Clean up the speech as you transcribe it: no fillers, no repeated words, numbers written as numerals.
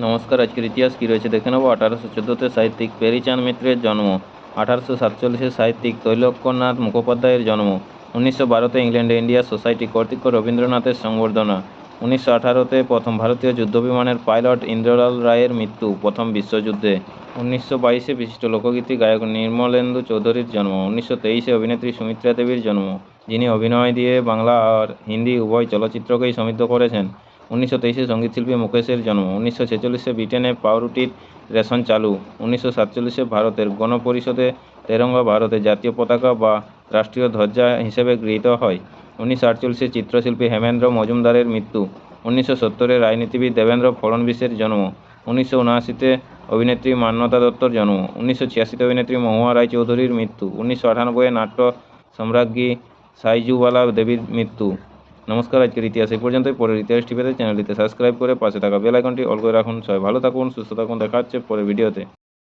নমস্কার। আজকের ইতিহাস কী রয়েছে দেখে নেব। 1814-তে সাহিত্যিক প্যারীচাঁদ মিত্রের জন্ম। 1847-এ সাহিত্যিক তৈলক্যনাথ মুখোপাধ্যায়ের জন্ম। 1912-তে ইংল্যান্ডে ইন্ডিয়া সোসাইটি কর্তৃক রবীন্দ্রনাথের সংবর্ধনা। 1918-তে প্রথম ভারতীয় যুদ্ধবিমানের পাইলট ইন্দ্রলাল রায়ের মৃত্যু প্রথম বিশ্বযুদ্ধে। 1922-এ বিশিষ্ট লোকগীতি গায়ক নির্মলেন্দু চৌধুরীর জন্ম। 1923-এ অভিনেত্রী সুমিত্রা দেবীর জন্ম, যিনি অভিনয় দিয়ে বাংলা আর হিন্দি উভয় চলচ্চিত্রকেই সমৃদ্ধ করেছেন। 1923-এ সঙ্গীতশিল্পী মুকেশের জন্ম। 1946-এ ব্রিটেনে পাউরুটির রেশন চালু। 1947-এ ভারতের গণপরিষদে তেরঙ্গা ভারতের জাতীয় পতাকা বা রাষ্ট্রীয় ধ্বজা হিসেবে গৃহীত হয়। 1948-এ চিত্রশিল্পী হেমেন্দ্র মজুমদারের মৃত্যু। 1970-এ রাজনীতিবিদ দেবেন্দ্র ফড়নবিসের জন্ম। 1979-তে অভিনেত্রী মান্যতা দত্তর জন্ম। 1986-তে অভিনেত্রী মহুয়া রায়চৌধুরীর মৃত্যু। 1998-এ নাট্য সম্রাজ্ঞী সাইজুবালা দেবীর মৃত্যু। নমস্কার। আজকের ইতিহাস এই পর্যন্তই। পরের ইতিহাস টিভিতে চ্যানেলটিতে সাবস্ক্রাইব করে পাশে থাকা বেল আইকনটি অল করে রাখুন। সবাই ভালো থাকুন, সুস্থ থাকুন। দেখা হচ্ছে পরের ভিডিওতে।